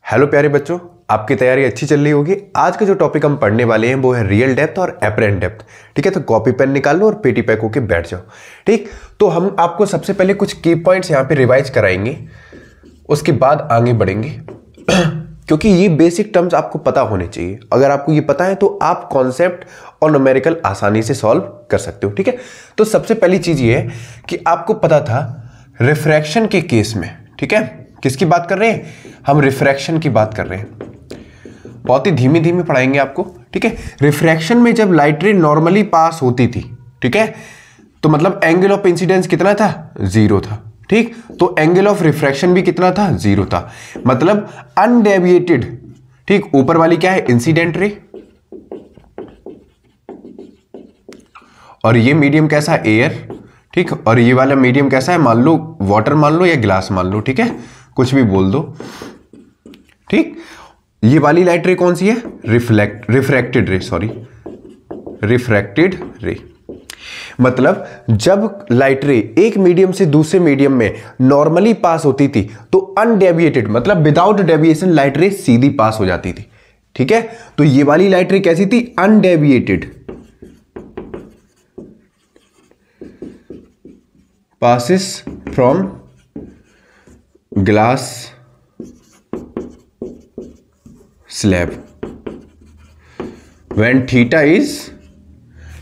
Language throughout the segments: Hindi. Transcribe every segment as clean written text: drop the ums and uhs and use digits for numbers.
हेलो प्यारे बच्चों, आपकी तैयारी अच्छी चल रही होगी। आज का जो टॉपिक हम पढ़ने वाले हैं वो है रियल डेप्थ और एपरेंट डेप्थ। ठीक है, तो कॉपी पेन निकाल लो और पेटी पैक होके बैठ जाओ। ठीक, तो हम आपको सबसे पहले कुछ की पॉइंट्स यहाँ पे रिवाइज कराएंगे, उसके बाद आगे बढ़ेंगे क्योंकि ये बेसिक टर्म्स आपको पता होने चाहिए। अगर आपको ये पता है तो आप कॉन्सेप्ट और न्यूमेरिकल आसानी से सॉल्व कर सकते हो। ठीक है, तो सबसे पहली चीज ये है कि आपको पता था रिफ्रैक्शन के केस में, ठीक है, किसकी बात कर रहे हैं हम? रिफ्रैक्शन की बात कर रहे हैं। बहुत ही धीमे धीमे पढ़ाएंगे आपको। ठीक है, रिफ्रैक्शन में जब लाइट रे नॉर्मली पास होती थी, ठीक है, तो मतलब एंगल ऑफ इंसिडेंस कितना था? 0 था। ठीक, तो एंगल ऑफ रिफ्रैक्शन भी कितना था? 0 था, मतलब अनडेविएटेड। ठीक, ऊपर वाली क्या है? इंसिडेंट रे, और ये मीडियम कैसा है? एयर। ठीक, और ये वाला मीडियम कैसा है? मान लो वाटर मान लो या गिलास मान लो, ठीक है, कुछ भी बोल दो। ठीक, ये वाली लाइट रे कौन सी है? रिफ्रैक्टेड रे, सॉरी, रिफ्रैक्टेड रे। मतलब जब लाइट रे एक मीडियम से दूसरे मीडियम में नॉर्मली पास होती थी तो अनडेविएटेड, मतलब विदाउट डेविएशन लाइट रे सीधी पास हो जाती थी। ठीक है, तो ये वाली लाइट रे कैसी थी? Undeviated, passes from glass slab when theta is,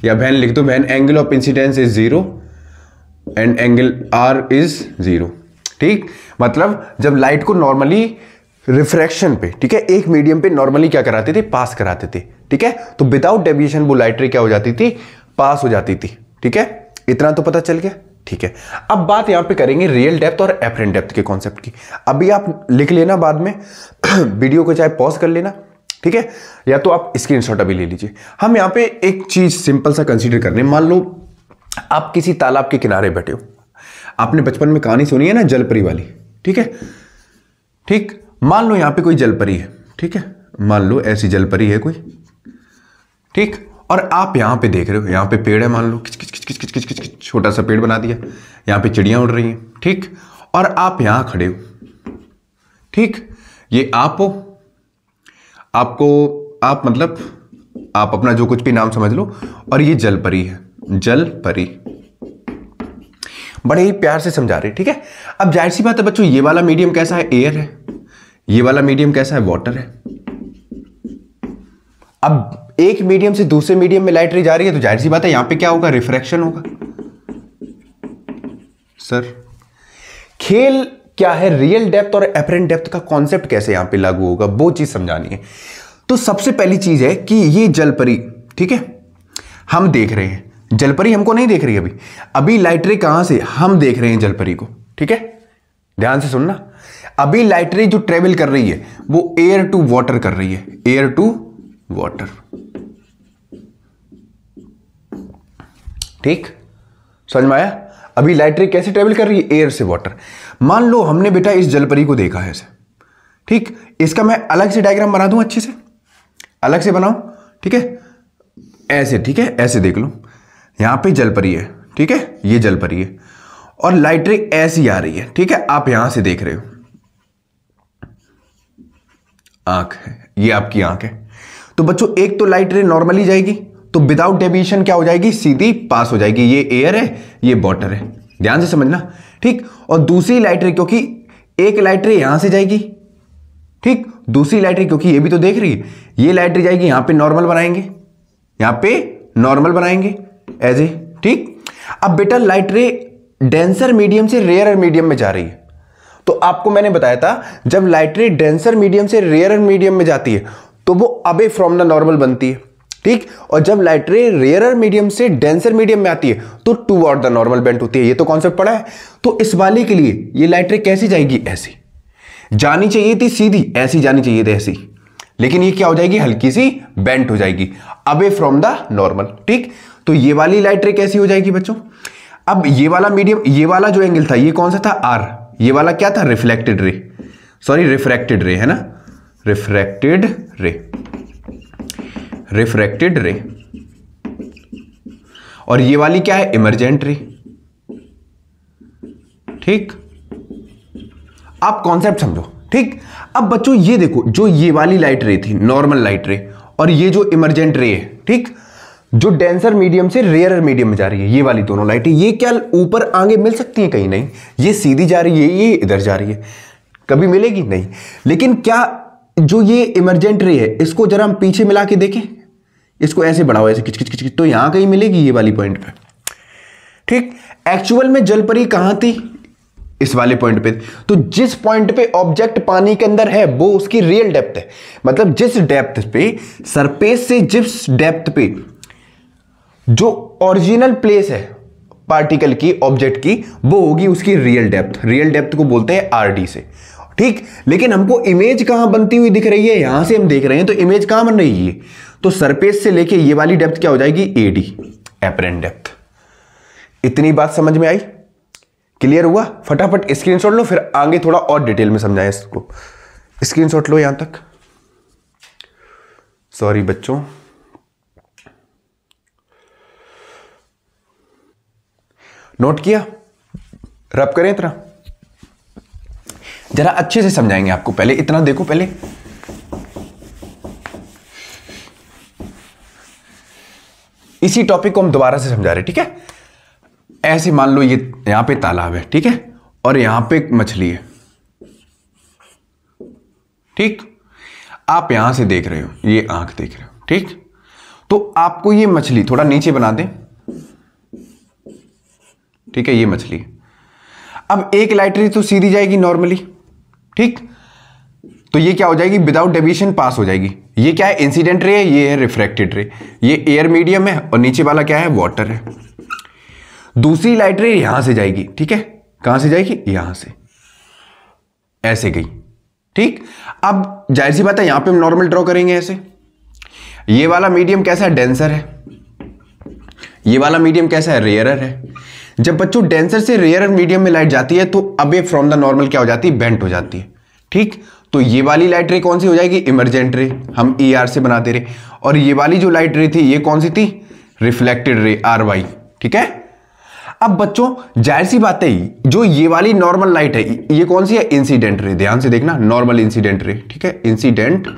या वैन लिख दो, when angle of incidence is 0 and angle r is 0। ठीक, मतलब जब लाइट को नॉर्मली रिफ्रैक्शन पे, ठीक है, एक मीडियम पे नॉर्मली क्या कराते थे? पास कराते थे। ठीक है, तो विदाउट डेविएशन वो लाइट रे क्या हो जाती थी? पास हो जाती थी। ठीक है, इतना तो पता चल गया। ठीक है, अब बात यहां पे करेंगे रियल डेप्थ और एपरेंट डेप्थ के कॉन्सेप्ट की। अभी आप लिख लेना, बाद में वीडियो को चाहे पॉज कर लेना, ठीक है, या तो आप स्क्रीनशॉट अभी ले लीजिए। हम यहां पे एक चीज सिंपल सा कंसीडर करने, मान लो आप किसी तालाब के किनारे बैठे हो। आपने बचपन में कहानी सुनी है ना, जलपरी वाली। ठीक है, ठीक, मान लो यहां पे कोई जलपरी है। ठीक है, मान लो ऐसी जलपरी है कोई। ठीक, और आप यहां पे देख रहे हो, यहां पे पेड़ है, मान लो किच किच किच किच किच किच किच किच, छोटा सा पेड़ बना दिया, यहां पे चिड़ियां उड़ रही हैं। ठीक, और आप यहां खड़े हो। ठीक, ये आप हो, आपको आप मतलब आप अपना जो कुछ भी नाम समझ लो, और ये जलपरी है, जलपरी। बड़े ही प्यार से समझा रहे। ठीक है, अब जाहिर सी बात है बच्चों, ये वाला मीडियम कैसा है? एयर है। ये वाला मीडियम कैसा है? वाटर है। अब एक मीडियम से दूसरे मीडियम में लाइट रे जा रही है, तो जाहिर सी बात है यहां पे क्या होगा? रिफ्रैक्शन होगा। सर, खेल क्या है? रियल डेप्थ और एपरेंट डेप्थ का कॉन्सेप्ट कैसे यहां पे लागू होगा, वो चीज समझानी है। तो सबसे पहली चीज है कि ये जलपरी, ठीक है, हम देख रहे हैं, जलपरी हमको नहीं देख रही। अभी लाइट रे कहां से? हम देख रहे हैं जलपरी को। ठीक है, ध्यान से सुनना। अभी लाइट रे जो ट्रेवल कर रही है वो एयर टू वाटर कर रही है, एयर टू वाटर। ठीक, समझ में आया? अभी लाइट रे कैसे ट्रेवल कर रही है? एयर से वाटर। मान लो हमने बेटा इस जलपरी को देखा है ऐसे। ठीक, इसका मैं अलग से डायग्राम बना दूं, अच्छे से अलग से बनाऊं। ठीक है, ऐसे, ठीक है, ऐसे देख लो, यहां पे जलपरी है। ठीक है, ये जलपरी है और लाइट रे ऐसी आ रही है। ठीक है, आप यहां से देख रहे हो, आंख है, ये आपकी आंख है। तो बच्चों एक तो लाइट रे नॉर्मली जाएगी, तो विदाउट डेविएशन क्या हो जाएगी? सीधी पास हो जाएगी। ये एयर है, ये वाटर है, ध्यान से समझना। ठीक, और दूसरी लाइट रे, क्योंकि एक लाइट रे यहां से जाएगी, ठीक, दूसरी लाइट रे क्योंकि ये भी तो देख रही है, ये लाइट रे जाएगी यहां पे, नॉर्मल बनाएंगे, यहां पे नॉर्मल बनाएंगे एज ए। ठीक, अब बेटा लाइट रे डेंसर मीडियम से रेयर मीडियम में जा रही है। तो आपको मैंने बताया था जब लाइट रे डेंसर मीडियम से रेयर मीडियम में जाती है तो वो अवे फ्रॉम द नॉर्मल बनती है। ठीक, और जब लाइट रे रेयर मीडियम से डेंसर मीडियम में आती है तो टूवर्ड द नॉर्मल बेंट होती है। ये तो कॉन्सेप्ट पढ़ा है। तो इस वाले के लिए ये लाइट रे कैसी जाएगी? ऐसी जानी चाहिए थी, सीधी ऐसी जानी चाहिए थी, ऐसी, लेकिन ये क्या हो जाएगी? हल्की सी बेंट हो जाएगी, अवे फ्रॉम द नॉर्मल। ठीक, तो ये वाली लाइट रे कैसी हो जाएगी बच्चों? अब ये वाला मीडियम, ये वाला जो एंगल था ये कौन सा था? आर। ये वाला क्या था? रिफ्लेक्टेड रे, सॉरी रिफ्रैक्टेड रे, है ना, रिफ्रैक्टेड रे, रिफ्रैक्टेड रे। और ये वाली क्या है? इमर्जेंट रे। ठीक, आप कॉन्सेप्ट समझो, ठीक। अब बच्चों ये देखो, जो ये वाली लाइट रे थी नॉर्मल लाइट रे, और ये जो इमरजेंट रे है, ठीक, जो डेंसर मीडियम से रेयरर मीडियम में जा रही है, ये वाली दोनों लाइटें, ये क्या ऊपर आगे मिल सकती है? कहीं नहीं, ये सीधी जा रही है, ये इधर जा रही है, कभी मिलेगी नहीं। लेकिन क्या जो ये इमरजेंट रे है, इसको जरा हम पीछे मिला के देखें, इसको ऐसे बढ़ाओ, ऐसे किच किच किच, तो यहां कहीं मिलेगी ये वाली पॉइंट पे, ठीक। एक्चुअल में जलपरी कहां थी? इस वाले पॉइंट पे। तो जिस पॉइंट पे ऑब्जेक्ट पानी के अंदर है वो उसकी रियल डेप्थ है, मतलब जिस डेप्थ पे, सरफेस से जिस डेप्थ पे जो ओरिजिनल प्लेस है पार्टिकल की, ऑब्जेक्ट की, वो होगी उसकी रियल डेप्थ। रियल डेप्थ को बोलते हैं आरडी से, ठीक। लेकिन हमको इमेज कहां बनती हुई दिख रही है? यहां से हम देख रहे हैं, तो इमेज कहां बन रही है? तो सरफेस से लेके ये वाली डेप्थ क्या हो जाएगी? AD, apparent depth. इतनी बात समझ में आई? क्लियर हुआ? फटाफट स्क्रीनशॉट लो, फिर आगे थोड़ा और डिटेल में समझाएं इसको। स्क्रीनशॉट लो यहां तक। सॉरी बच्चों, नोट किया? रब करें इतना, जरा अच्छे से समझाएंगे आपको। पहले इतना देखो, पहले इसी टॉपिक को हम दोबारा से समझा रहे, ठीक है। ऐसे मान लो ये यहां पे तालाब है, ठीक है, और यहां पे मछली है, ठीक। आप यहां से देख रहे हो, ये आंख देख रहे हो, ठीक। तो आपको ये मछली थोड़ा नीचे बना दें, ठीक है, ये मछली। अब एक लाइट रे तो सीधी जाएगी नॉर्मली, ठीक। तो ये क्या हो जाएगी? विदाउट डेविएशन पास हो जाएगी। ये क्या है? इंसिडेंट रे है, ये है रिफ्रैक्टेड रे। ये एयर मीडियम है और नीचे वाला क्या है? वाटर है। दूसरी लाइट रे यहां से जाएगी, ठीक है। कहां से जाएगी? यहां से, ऐसे गई, ठीक। अब जाहिर सी बात है, यहां पे हम नॉर्मल ड्रॉ करेंगे ऐसे। ये वाला मीडियम कैसा है? डेंसर है। ये वाला मीडियम कैसा है? रेयरर है। जब बच्चों डेंसर से रेयरर मीडियम में लाइट जाती है तो अवे फ्रॉम द नॉर्मल क्या हो जाती है? बेंट हो जाती है, ठीक। तो ये वाली लाइट रे कौन सी हो जाएगी? इमरजेंट रे, हम ER से बना दे रहे। और ये वाली जो लाइट रे थी, ये कौन सी थी? रिफ्लेक्टेड रे, RY, ठीक है। अब बच्चों जाहिर सी बात है, जो ये वाली नॉर्मल लाइट है, ये कौन सी है? Incident ray. ध्यान से देखना, नॉर्मल इंसिडेंट रे, ठीक है, इंसिडेंट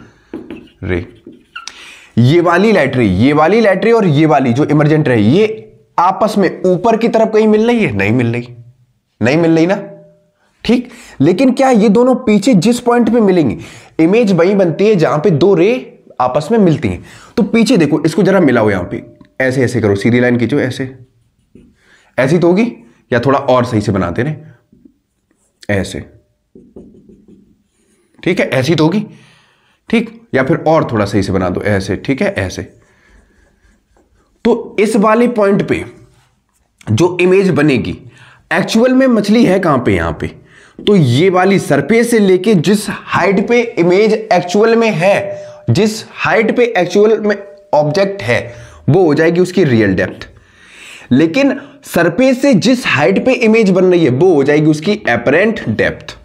रे। ये वाली लाइट रे, ये वाली लाइट रे और ये वाली जो इमरजेंट रे, ये आपस में ऊपर की तरफ कहीं मिल रही है? नहीं मिल रही, नहीं मिल रही ना, ठीक। लेकिन क्या ये दोनों पीछे जिस पॉइंट पे मिलेंगी, इमेज वही बनती है जहां पे दो रे आपस में मिलती हैं। तो पीछे देखो, इसको जरा मिलाओ, यहां पे ऐसे ऐसे करो, सीधी लाइन खींचो, ऐसे ऐसी तो होगी, या थोड़ा और सही से बनाते रहे, ऐसे, ठीक है, ऐसी तो होगी, ठीक। या फिर और थोड़ा सही से बना दो, ऐसे, ठीक है, ऐसे। तो इस वाले पॉइंट पे जो इमेज बनेगी, एक्चुअल में मछली है कहां पे? यहां पे। तो ये वाली सरफेस से लेके जिस हाइट पे इमेज एक्चुअल में है, जिस हाइट पे एक्चुअल में ऑब्जेक्ट है, वो हो जाएगी उसकी रियल डेप्थ। लेकिन सरफेस से जिस हाइट पे इमेज बन रही है, वो हो जाएगी उसकी एपरेंट डेप्थ।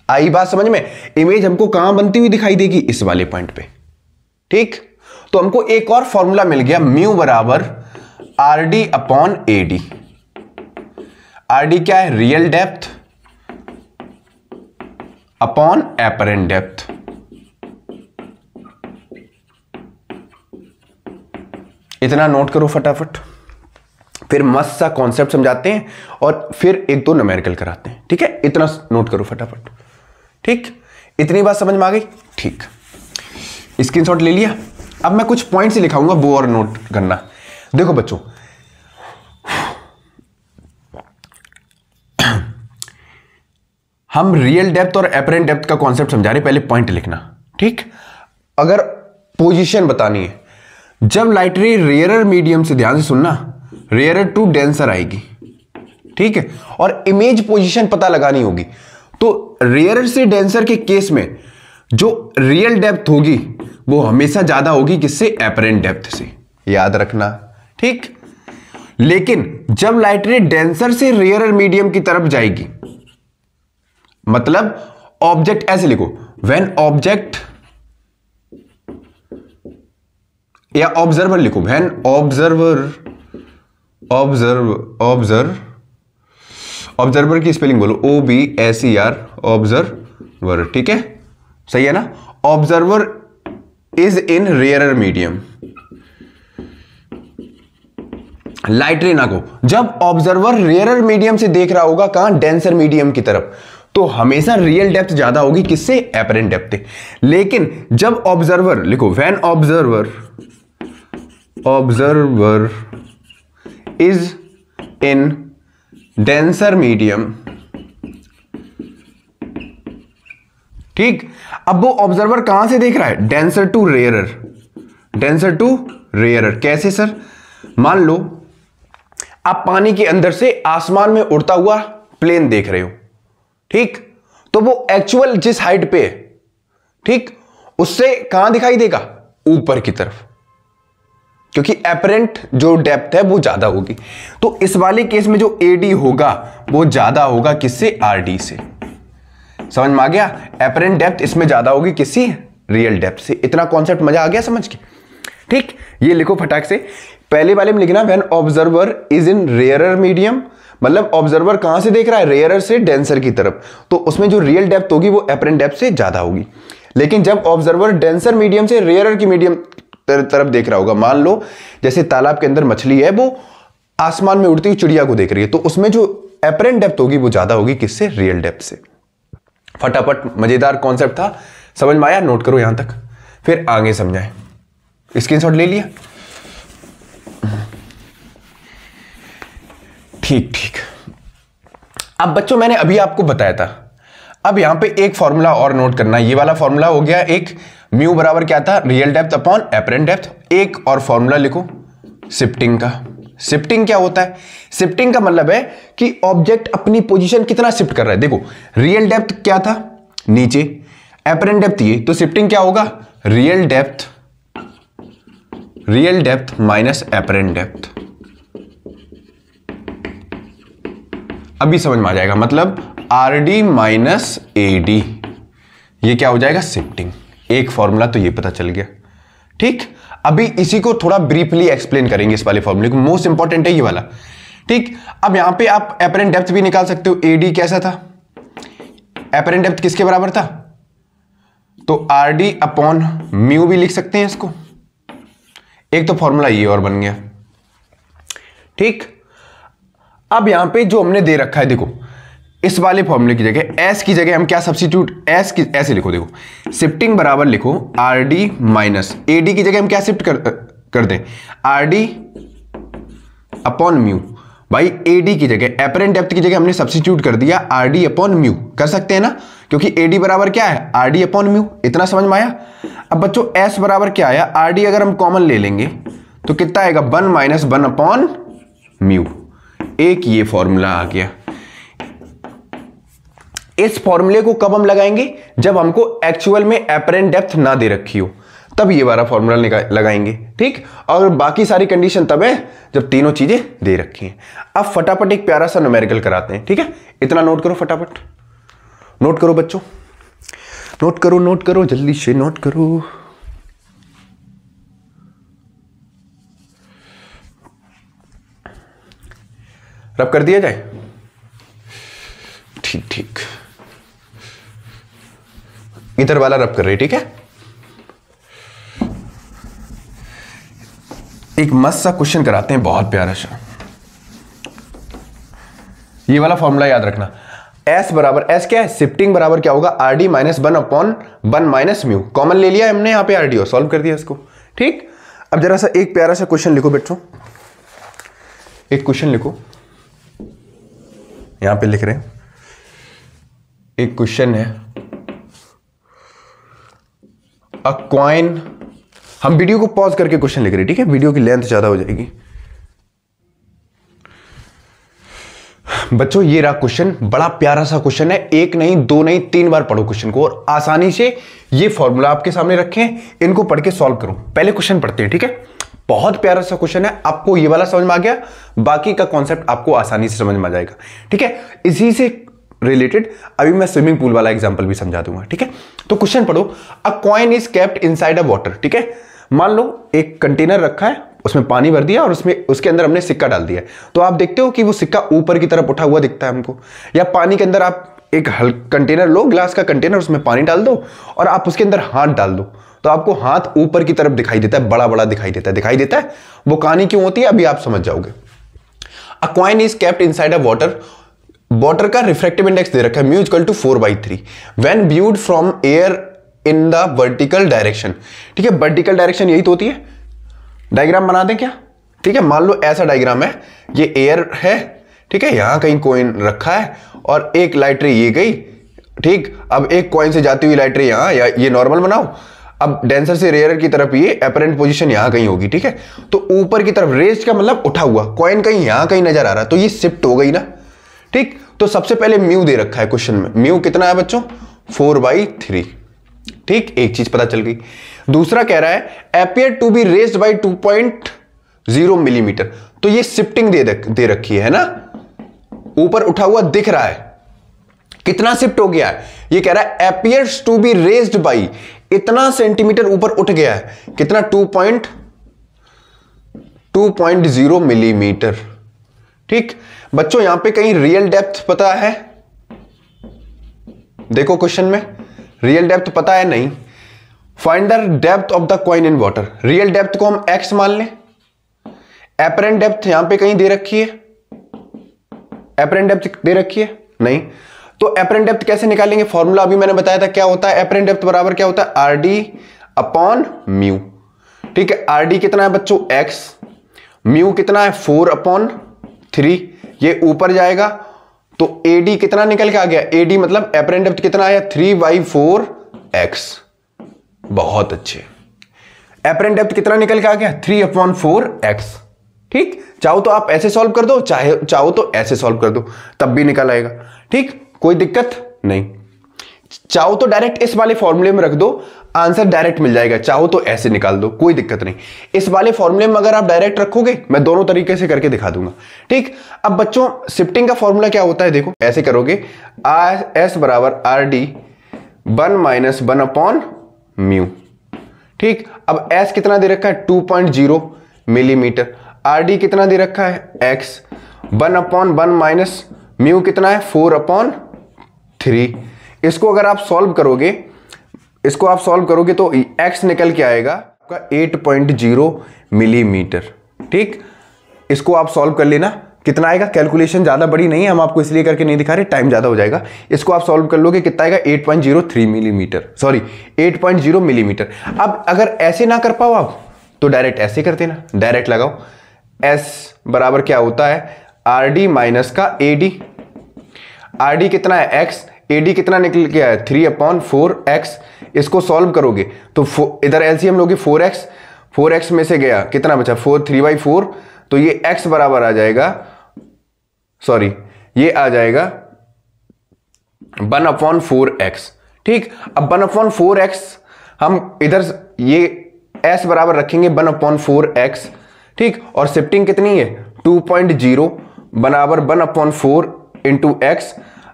आई बात समझ में? इमेज हमको कहां बनती हुई दिखाई देगी? इस वाले पॉइंट पे, ठीक। तो हमको एक और फॉर्मूला मिल गया, म्यू बराबर RD अपॉन AD। RD क्या है? Real depth upon apparent depth. इतना नोट करो फटाफट, फिर मस्त सा कॉन्सेप्ट समझाते हैं और फिर एक दो न्यूमेरिकल कराते हैं, ठीक है। इतना नोट करो फटाफट, ठीक। इतनी बात समझ में आ गई? ठीक, स्क्रीनशॉट ले लिया। अब मैं कुछ पॉइंट से लिखाऊंगा, वो और नोट करना। देखो बच्चों, हम रियल डेप्थ और एपरेंट डेप्थ का कॉन्सेप्ट समझा रहे, पहले पॉइंट लिखना, ठीक। अगर पोजीशन बतानी है, जब लाइट रे रेयरर मीडियम से, ध्यान से सुनना, रेयरर टू डेंसर आएगी, ठीक है, और इमेज पोजीशन पता लगानी होगी, तो रेयरर से डेंसर के केस में जो रियल डेप्थ होगी वो हमेशा ज्यादा होगी किससे? एपरेंट डेप्थ से, याद रखना, ठीक। लेकिन जब लाइट रे डेंसर से रेयरर मीडियम की तरफ जाएगी, मतलब ऑब्जेक्ट, ऐसे लिखो, व्हेन ऑब्जेक्ट, या ऑब्जर्वर लिखो, व्हेन ऑब्जर्वर की स्पेलिंग बोलो, OBSER, ऑब्जर्वर, ऑब्जर्वर, ठीक है, सही है ना। Observer is in rarer medium. Light रे ना को जब ऑब्जर्वर रेयरर मीडियम से देख रहा होगा, कहां, डेंसर मीडियम की तरफ, तो हमेशा रियल डेप्थ ज्यादा होगी किससे, एपरेंट डेप्थ से। लेकिन जब ऑब्जर्वर, लिखो when observer is in denser medium, ठीक। अब वो ऑब्जर्वर कहां से देख रहा है, denser to rarer, denser to rarer. कैसे सर, मान लो आप पानी के अंदर से आसमान में उड़ता हुआ प्लेन देख रहे हो, ठीक, तो वो एक्चुअल जिस हाइट पे है, ठीक, उससे कहां दिखाई देगा, ऊपर की तरफ, क्योंकि एपरेंट जो डेप्थ है वो ज्यादा होगी। तो इस वाले केस में जो एडी होगा वो ज्यादा होगा किससे, आरडी से। समझ में आ गया, एपरेंट डेप्थ इसमें ज्यादा होगी किससे, रियल डेप्थ से। इतना कॉन्सेप्ट मजा आ गया समझ के, ठीक। ये लिखो फटाक से, पहले वाले में लिखना when observer is in rarer medium, मतलब ऑब्जर्वर कहां से देख रहा है, रेयरर से डेंसर की तरफ, तो उसमें जो रियल डेप्थ होगी वो एपरेंट डेप्थ से ज्यादा होगी। लेकिन जब ऑब्जर्वर डेंसर मीडियम से रेयरर की मीडियम तरफ देख रहा होगा, मान लो जैसे तालाब के अंदर मछली है, वो आसमान में उड़ती हुई चिड़िया को देख रही है, तो उसमें जो एपरेंट डेप्थ होगी वो ज्यादा होगी किससे, रियल डेप्थ से। फटाफट, मजेदार कॉन्सेप्ट था, समझ में आया, नोट करो यहां तक, फिर आगे समझाएं। स्क्रीनशॉट ले लिया, ठीक ठीक। अब बच्चों मैंने अभी आपको बताया था, अब यहां पे एक फॉर्मूला और नोट करना है। ये वाला फॉर्मूला हो गया एक, म्यू बराबर क्या था, real depth upon apparent depth. एक और फॉर्मूला लिखो शिफ्टिंग का। शिफ्टिंग क्या होता है, शिफ्टिंग का मतलब है कि ऑब्जेक्ट अपनी पोजीशन कितना शिफ्ट कर रहा है। देखो रियल डेप्थ क्या था, नीचे, एपरेंट डेप्थ ये, तो शिफ्टिंग क्या होगा, real depth minus apparent depth. अभी समझ में आ जाएगा, मतलब R D minus A D, ये क्या हो जाएगा, शिफ्टिंग। एक फॉर्मूला तो ये पता चल गया, ठीक। अभी इसी को थोड़ा ब्रीफली एक्सप्लेन करेंगे, इस वाले फॉर्मूले को, मोस्ट इंपॉर्टेंट है ये वाला, ठीक। अब यहां पे आप एपरेंट डेप्थ भी निकाल सकते हो। ए डी कैसा था, एपरेंट डेप्थ किसके बराबर था, तो आर डी अपॉन म्यू भी लिख सकते हैं इसको। एक तो फॉर्मूला ये और बन गया, ठीक। अब यहां पे जो हमने दे रखा है, देखो इस वाले फॉर्मूले की जगह एस की जगह हम क्या सब्स्टिट्यूट, एस की ऐसे लिखो, देखो शिफ्टिंग बराबर लिखो R D minus A D की जगह हम क्या शिफ्ट कर दें, आर डी अपॉन म्यू। भाई ए डी की जगह, एपरेंट डेप्थ की जगह हमने सब्स्टिट्यूट कर दिया आर डी अपॉन म्यू, कर सकते हैं ना, क्योंकि ए डी बराबर क्या है, आर डी अपॉन म्यू। इतना समझ में आया। अब बच्चों एस बराबर क्या आया, आर डी अगर हम कॉमन ले लेंगे तो कितना आएगा, 1 माइनस 1 अपॉन म्यू। एक ये फॉर्मूला आ गया। इस फॉर्मूले को कब हम लगाएंगे, जब हमको एक्चुअल में एपरेंट डेप्थ ना दे रखी हो, तब ये वाला फॉर्मूला लगाएंगे, ठीक। और बाकी सारी कंडीशन तब है जब तीनों चीजें दे रखी हैं। अब फटाफट एक प्यारा सा न्यूमेरिकल कराते हैं, ठीक है। इतना नोट करो, फटाफट नोट करो बच्चों, नोट करो जल्दी से नोट करो। रब कर दिया जाए, ठीक ठीक। इधर वाला रब कर रही, ठीक है। एक मस्त सा क्वेश्चन कराते हैं, बहुत प्यारा सा। ये वाला फॉर्मूला याद रखना, एस बराबर, एस क्या है, शिफ्टिंग बराबर क्या होगा, R D minus 1 upon 1 minus mu. Common ले लिया हमने यहां पे आर डी और सॉल्व कर दिया इसको, ठीक। अब जरा सा एक प्यारा सा क्वेश्चन लिखो बच्चों, एक क्वेश्चन लिखो, यहां पे लिख रहे हैं, एक क्वेश्चन है, अ कॉइन। हम वीडियो को पॉज करके क्वेश्चन लिख रहे हैं, ठीक है, वीडियो की लेंथ ज्यादा हो जाएगी। बच्चों ये रहा क्वेश्चन, बड़ा प्यारा सा क्वेश्चन है, एक नहीं, दो नहीं, 3 बार पढ़ो क्वेश्चन को, और आसानी से ये फॉर्मूला आपके सामने रखे हैं, इनको पढ़ के सॉल्व करो। पहले क्वेश्चन पढ़ते हैं, ठीक है। बहुत प्यारा सा क्वेश्चन है, आपको ये वाला समझ में आ गया, बाकी का कॉन्सेप्ट आपको आसानी से समझ में आ जाएगा, ठीक है। इसी से रिलेटेड अभी मैं स्विमिंग पूल वाला एग्जांपल भी समझा दूंगा, ठीक है। तो क्वेश्चन पढ़ो, अ coin is kept inside a water, ठीक है। मान लो एक कंटेनर रखा है, उसमें पानी भर दिया और उसके अंदर हमने सिक्का डाल दिया है, तो आप देखते हो कि वो सिक्का ऊपर की तरफ उठा हुआ दिखता है हमको, या पानी के अंदर आप एक कंटेनर लो, ग्लास का कंटेनर, उसमें पानी डाल दो और आप उसके अंदर हाथ डाल दो, तो आपको हाथ ऊपर की तरफ दिखाई देता है, बड़ा बड़ा दिखाई देता है। वो कहानी क्यों होती है अभी आप समझ जाओगे। A coin is kept inside a water का रिफ्रैक्टिव इंडेक्स दे रखा है mu equal to 4/3 when viewed from air in the vertical direction. ठीक है, वर्टिकल डायरेक्शन यही तो होती है। डायग्राम बना दें क्या? ठीक है, मान लो ऐसा डायग्राम है, ये एयर है, ठीक है, यहां कहीं कॉइन रखा है और एक लाइट रे ये गई, ठीक, अब एक कॉइन से जाती हुई लाइट रे यहां, या ये नॉर्मल बनाओ, अब डेंसर से रेयर की तरफ ये एपरेंट पोजीशन यहां कहीं होगी। ठीक है, तो ऊपर की तरफ रेस्ट का मतलब उठा हुआ, कॉइन कहीं यहां कहीं नजर आ रहा है, तो ये शिफ्ट हो गई ना। ठीक, तो सबसे पहले म्यू दे रखा है क्वेश्चन में, म्यू कितना है बच्चों? 4/3। ठीक, एक चीज पता चल गई। दूसरा कह रहा है appear to be raised by 2.0 millimetre, तो ये शिफ्टिंग दे रखी है ना, ऊपर उठा हुआ दिख रहा है, कितना शिफ्ट हो गया है? ये कह रहा है appears to be raised by, इतना सेंटीमीटर ऊपर उठ गया है, कितना? 2.0 मिलीमीटर। ठीक बच्चों, यहां पे कहीं रियल डेप्थ पता है? देखो क्वेश्चन में रियल डेप्थ पता है? नहीं। Find the depth of the coin in water, real depth को हम x मान लें। एपरेंट डेप्थ यहां पे कहीं दे रखी है? एपरेंट डेप्थ दे रखी है? नहीं। तो एपरेंट डेप्थ कैसे निकालेंगे? फॉर्मूला अभी मैंने बताया था, क्या होता है एपरेंट डेप्थ बराबर क्या होता है? RD upon mu. ठीक है, RD कितना है बच्चों? x, म्यू कितना है? 4/3, ये ऊपर जाएगा, तो AD कितना निकल के आ गया? AD मतलब एपरेंट डेप्थ कितना आया? 3/4x। बहुत अच्छे, एपरेंट डेप्थ कितना निकल के आ गया? 3/4x। ठीक, चाहो तो आप ऐसे सॉल्व कर दो, चाहो तो ऐसे सॉल्व कर दो, तब भी निकल आएगा। ठीक, कोई दिक्कत नहीं। चाहो तो डायरेक्ट इस वाले फॉर्मूले में रख दो, आंसर डायरेक्ट मिल जाएगा, चाहो तो ऐसे निकाल दो, कोई दिक्कत नहीं। इस वाले फॉर्मूले में अगर आप डायरेक्ट रखोगे, मैं दोनों तरीके से करके दिखा दूंगा। ठीक, अब बच्चों शिफ्टिंग का फॉर्मूला क्या होता है? देखो ऐसे करोगे, S बराबर RD 1 - 1/म्यू। ठीक, अब S कितना दे रखा है? 2.0 मिलीमीटर। RD कितना दे रखा है? X 1/1 - म्यू कितना है? 4/3। इसको अगर आप सॉल्व करोगे, तो x निकल के आएगा आपका 8.0 मिलीमीटर। ठीक, इसको आप सॉल्व कर लेना, कितना आएगा? कैलकुलेशन ज्यादा बड़ी नहीं है, हम आपको इसलिए करके नहीं दिखा रहे, टाइम ज्यादा हो जाएगा। इसको आप सॉल्व कर लोगे, कितना आएगा? 8.03 मिलीमीटर, सॉरी 8.0 मिलीमीटर। अब अगर ऐसे ना कर पाओ आप, तो डायरेक्ट ऐसे कर देना, डायरेक्ट लगाओ। S बराबर क्या होता है? RD माइनस का AD। RD कितना है? X, AD कितना निकल के आया? 3/4x। इसको सॉल्व करोगे तो इधर एलसीएम लोगे, 4x में से गया, कितना बचा? 3/4, तो ये x बराबर आ जाएगा, सॉरी ये आ जाएगा 1/4x। ठीक, अब 1/4x हम इधर ये s बराबर रखेंगे 1/4x। ठीक, और शिफ्टिंग कितनी है? 2.0 बराबर 1/4 इंटू x,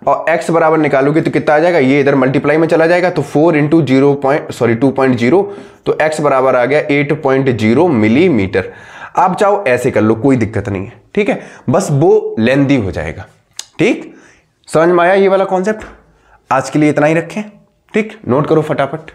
और x बराबर निकालोगे तो कितना आ जाएगा? ये इधर मल्टीप्लाई में चला जाएगा, तो 4 इंटू 2.0, तो x बराबर आ गया 8.0 मिलीमीटर। आप चाहो ऐसे कर लो, कोई दिक्कत नहीं है। ठीक है, बस वो लेंदी हो जाएगा। ठीक, समझ में आया ये वाला कॉन्सेप्ट? आज के लिए इतना ही रखें। ठीक, नोट करो फटाफट।